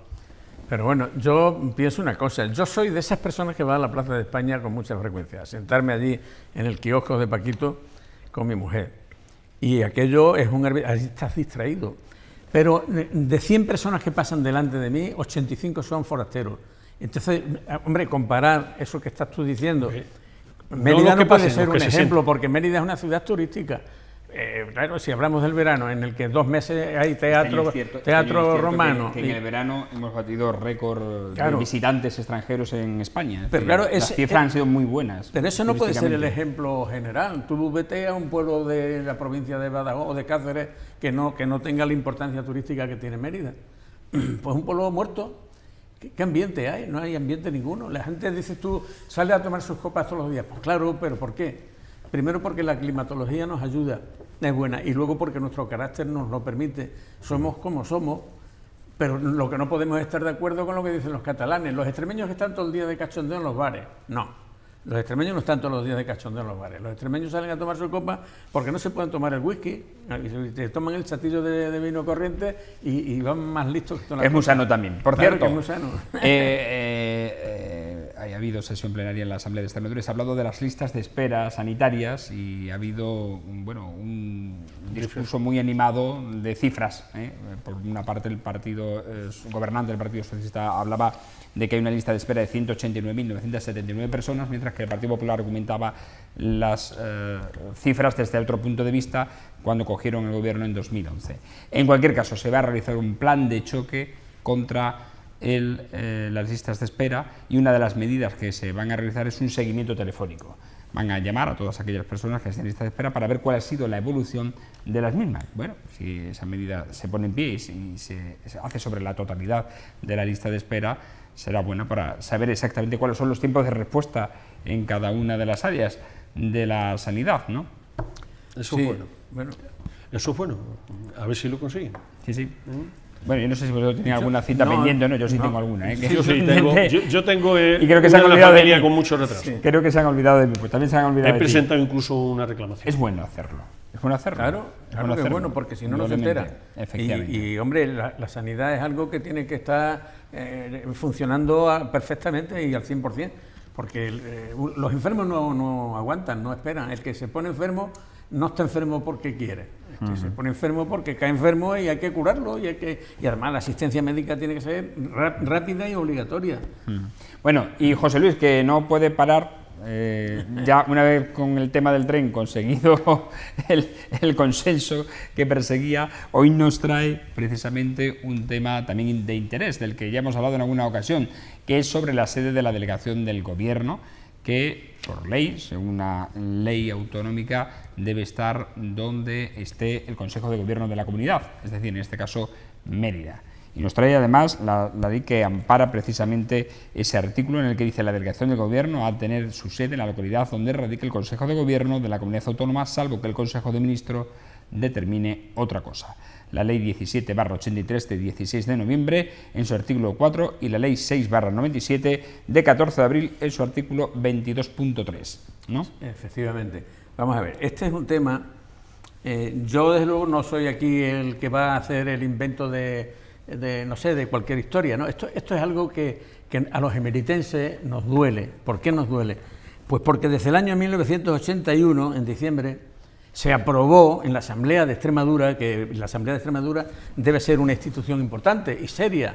Pero bueno, yo pienso una cosa, yo soy de esas personas que van a la Plaza de España con mucha frecuencia, a sentarme allí en el kiosco de Paquito con mi mujer. Y aquello es allí estás distraído. Pero de 100 personas que pasan delante de mí, 85 son forasteros. Entonces, hombre, comparar eso que estás tú diciendo, Mérida no puede ser un ejemplo, porque Mérida es una ciudad turística. Claro, si hablamos del verano, en el que 2 meses hay teatro romano. Que en el verano hemos batido récord de visitantes extranjeros en España. Pero claro, las cifras han sido muy buenas. Pero eso no puede ser el ejemplo general. Tú vete a un pueblo de la provincia de Badajoz o de Cáceres que no tenga la importancia turística que tiene Mérida. Pues un pueblo muerto. ¿Qué ambiente hay? No hay ambiente ninguno. La gente, dices tú, sale a tomar sus copas todos los días. Pues claro, pero ¿por qué? Primero porque la climatología nos ayuda, es buena, y luego porque nuestro carácter nos lo permite. Somos como somos, pero lo que no podemos es estar de acuerdo con lo que dicen los catalanes. Los extremeños que están todo el día de cachondeo en los bares. No, los extremeños no están todos los días de cachondeo en los bares. Los extremeños salen a tomar su copa porque no se pueden tomar el whisky, te toman el chatillo de vino corriente y van más listos que toda la Es muy sano también, por cierto. Es muy sano. Ha habido sesión plenaria en la Asamblea de Extremadura, se ha hablado de las listas de espera sanitarias y ha habido un discurso muy animado de cifras. Por una parte, el partido gobernante del Partido Socialista hablaba de que hay una lista de espera de 189.979 personas, mientras que el Partido Popular argumentaba las cifras desde otro punto de vista cuando cogieron el gobierno en 2011. En cualquier caso, se va a realizar un plan de choque contra las listas de espera, y una de las medidas que se van a realizar es un seguimiento telefónico. Van a llamar a todas aquellas personas que estén en lista de espera para ver cuál ha sido la evolución de las mismas. Bueno, si esa medida se pone en pie y se hace sobre la totalidad de la lista de espera, será buena para saber exactamente cuáles son los tiempos de respuesta en cada una de las áreas de la sanidad, ¿no? Eso es bueno. Eso es bueno. A ver si lo consiguen. Sí. Bueno, yo no sé si vosotros tenéis alguna cita pendiente, ¿no? Yo sí tengo alguna. Yo sí tengo. Yo tengo y creo que se han olvidado de mí. Con mucho retraso. Sí. Creo que se han olvidado de mí, pues también se han olvidado de ti. He presentado incluso una reclamación. Es bueno hacerlo. Claro que es bueno, porque si no, no se entera. Efectivamente. Y hombre, la sanidad es algo que tiene que estar funcionando perfectamente y al 100%, porque los enfermos no aguantan, no esperan. El que se pone enfermo no está enfermo porque quiere. Se pone enfermo porque cae enfermo y hay que curarlo, y además la asistencia médica tiene que ser rápida y obligatoria. Bueno, y José Luis, que no puede parar, ya una vez con el tema del tren conseguido el consenso que perseguía, hoy nos trae precisamente un tema también de interés, del que ya hemos hablado en alguna ocasión, que es sobre la sede de la delegación del Gobierno, que por ley, según una ley autonómica, debe estar donde esté el Consejo de Gobierno de la comunidad, es decir, en este caso Mérida. Y nos trae además la ley que ampara precisamente ese artículo en el que dice: la delegación del Gobierno ha de tener su sede en la localidad donde radique el Consejo de Gobierno de la comunidad autónoma, salvo que el Consejo de Ministros determine otra cosa. La Ley 17/83 de 16 de noviembre en su artículo 4 y la Ley 6/97 de 14 de abril en su artículo 22.3, ¿no? Efectivamente. Vamos a ver, este es un tema, yo desde luego no soy aquí el que va a hacer el invento de cualquier historia, ¿no? Esto es algo que a los emeritenses nos duele. ¿Por qué nos duele? Pues porque desde el año 1981, en diciembre, se aprobó en la Asamblea de Extremadura, que la Asamblea de Extremadura debe ser una institución importante y seria.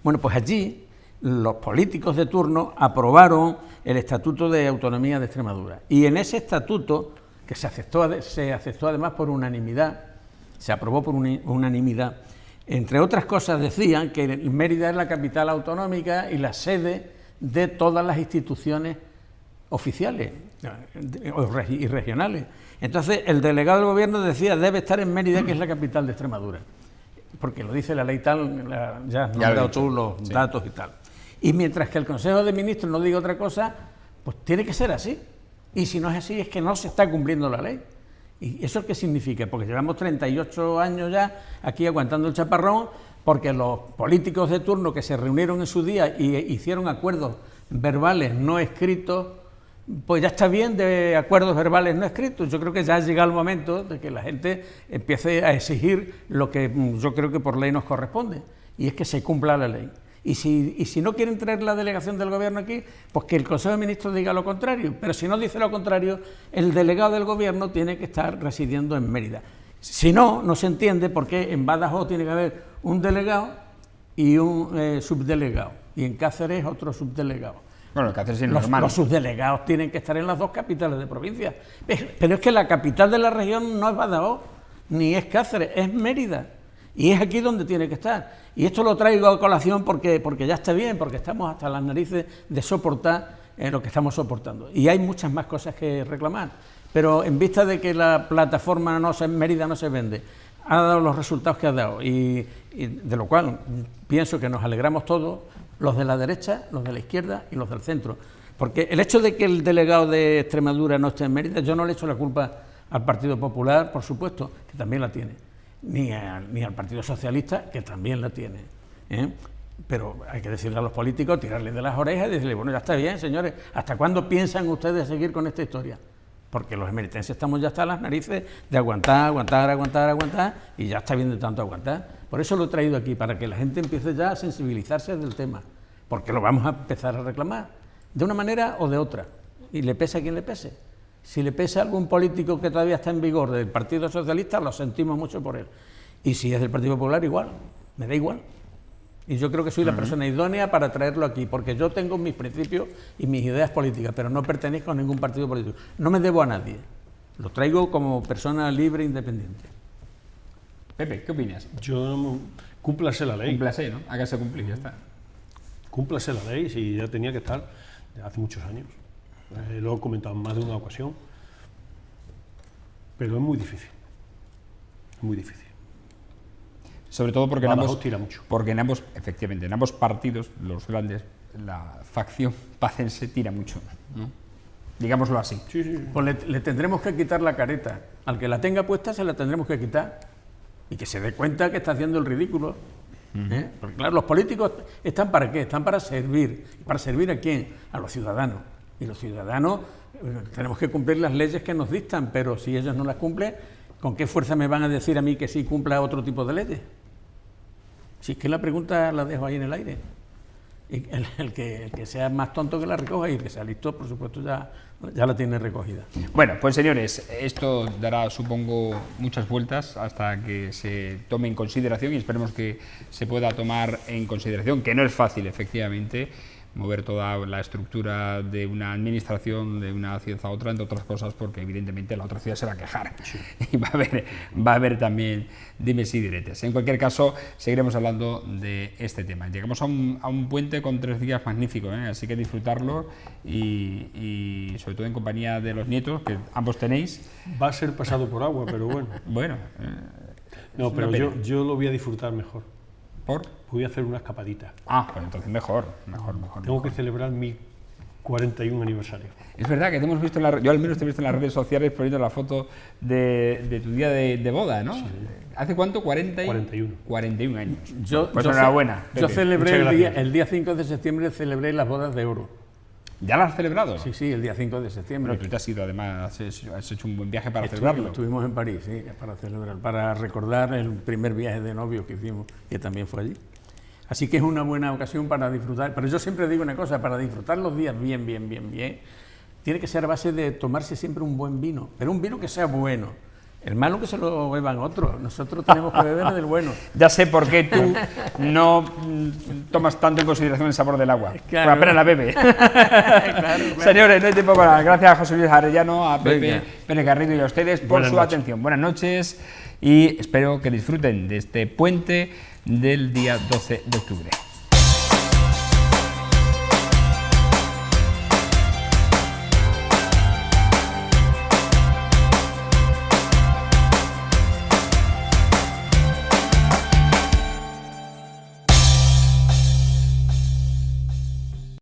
Bueno, pues allí los políticos de turno aprobaron el Estatuto de Autonomía de Extremadura. Y en ese estatuto, que se aceptó además por unanimidad, se aprobó por unanimidad, entre otras cosas decían que Mérida es la capital autonómica y la sede de todas las instituciones oficiales y regionales. Entonces el delegado del gobierno decía debe estar en Mérida, que es la capital de Extremadura, porque lo dice la ley tal, ya has nombrado tú los datos y tal. Y mientras que el Consejo de Ministros no diga otra cosa, pues tiene que ser así. Y si no es así, es que no se está cumpliendo la ley. ¿Y eso qué significa? Porque llevamos 38 años ya aquí aguantando el chaparrón, porque los políticos de turno que se reunieron en su día y hicieron acuerdos verbales no escritos, pues ya está bien de acuerdos verbales no escritos. Yo creo que ya ha llegado el momento de que la gente empiece a exigir lo que yo creo que por ley nos corresponde, y es que se cumpla la ley. Y si no quieren traer la delegación del gobierno aquí, pues que el Consejo de Ministros diga lo contrario. Pero si no dice lo contrario, el delegado del gobierno tiene que estar residiendo en Mérida. Si no, no se entiende por qué en Badajoz tiene que haber un delegado y un subdelegado, y en Cáceres otro subdelegado. Bueno, en Cáceres es normal. Los subdelegados tienen que estar en las dos capitales de provincia. Pero es que la capital de la región no es Badajoz, ni es Cáceres, es Mérida. Y es aquí donde tiene que estar. Y esto lo traigo a colación porque ya está bien, porque estamos hasta las narices de soportar lo que estamos soportando. Y hay muchas más cosas que reclamar. Pero en vista de que la plataforma Mérida no se vende, ha dado los resultados que ha dado, y de lo cual pienso que nos alegramos todos, los de la derecha, los de la izquierda y los del centro. Porque el hecho de que el delegado de Extremadura no esté en Mérida, yo no le echo la culpa al Partido Popular, por supuesto, que también la tiene. Ni al Partido Socialista, que también la tiene, ¿eh? Pero hay que decirle a los políticos, tirarles de las orejas y decirles, bueno, ya está bien, señores, ¿hasta cuándo piensan ustedes seguir con esta historia? Porque los emeritenses estamos ya hasta las narices de aguantar, y ya está bien de tanto aguantar. Por eso lo he traído aquí, para que la gente empiece ya a sensibilizarse del tema, porque lo vamos a empezar a reclamar, de una manera o de otra, y le pese a quien le pese. Si le pesa a algún político que todavía está en vigor del Partido Socialista, lo sentimos mucho por él. Y si es del Partido Popular, igual, me da igual. Y yo creo que soy la persona idónea para traerlo aquí, porque yo tengo mis principios y mis ideas políticas, pero no pertenezco a ningún partido político. No me debo a nadie. Lo traigo como persona libre e independiente. Pepe, ¿qué opinas? Cúmplase la ley. Cúmplase, ¿no? Hágase cumplir, ya está. Cúmplase la ley, si ya tenía que estar hace muchos años. Lo he comentado en más de una ocasión, pero es muy difícil. Muy difícil. Sobre todo porque tira mucho. Porque efectivamente, en ambos partidos, los grandes, la facción pacense tira mucho, ¿no? Digámoslo así. Sí. Pues le tendremos que quitar la careta. Al que la tenga puesta se la tendremos que quitar. Y que se dé cuenta que está haciendo el ridículo. Porque claro, los políticos están ¿para qué? Están para servir. ¿Para servir a quién? A los ciudadanos. Y los ciudadanos tenemos que cumplir las leyes que nos dictan, pero si ellos no las cumplen, ¿con qué fuerza me van a decir a mí que sí cumpla otro tipo de leyes? Si es que la pregunta la dejo ahí en el aire. Y el que sea más tonto que la recoja, y el que sea listo, por supuesto, ya la tiene recogida. Bueno, pues señores, esto dará, supongo, muchas vueltas hasta que se tome en consideración, y esperemos que se pueda tomar en consideración, que no es fácil, efectivamente, mover toda la estructura de una administración de una ciudad a otra, entre otras cosas porque evidentemente la otra ciudad se va a quejar, sí. Y va a haber también dimes y diretes. En cualquier caso, seguiremos hablando de este tema. Llegamos a un puente con 3 días magníficos, ¿eh? Así que disfrutarlo y sobre todo en compañía de los nietos, que ambos tenéis. Va a ser pasado por agua, pero bueno. Bueno. No, pero yo lo voy a disfrutar mejor. ¿Por? Voy a hacer una escapadita. Pues entonces mejor. Tengo que celebrar mi 41 aniversario. Es verdad que te hemos visto, yo al menos te he visto en las redes sociales poniendo la foto de tu día de boda, ¿no? Sí. ¿Hace cuánto? 41. 41 años. Pues enhorabuena. Yo celebré el día 5 de septiembre, celebré las bodas de oro. ¿Ya lo has celebrado? Sí, el día 5 de septiembre. Pero tú te has ido, además, has hecho un buen viaje para celebrarlo. Estuvimos en París, sí, para recordar el primer viaje de novios que hicimos, que también fue allí. Así que es una buena ocasión para disfrutar. Pero yo siempre digo una cosa, para disfrutar los días bien, tiene que ser a base de tomarse siempre un buen vino, pero un vino que sea bueno. El malo que se lo beban otros, nosotros tenemos que beber del bueno. Ya sé por qué tú no tomas tanto en consideración el sabor del agua, claro. Apenas la bebe. Claro. Señores, no hay tiempo para nada. Gracias a José Luis Arellano, a Pepe Pérez Garrido y a ustedes por su atención. Buenas noches y espero que disfruten de este puente del día 12 de octubre.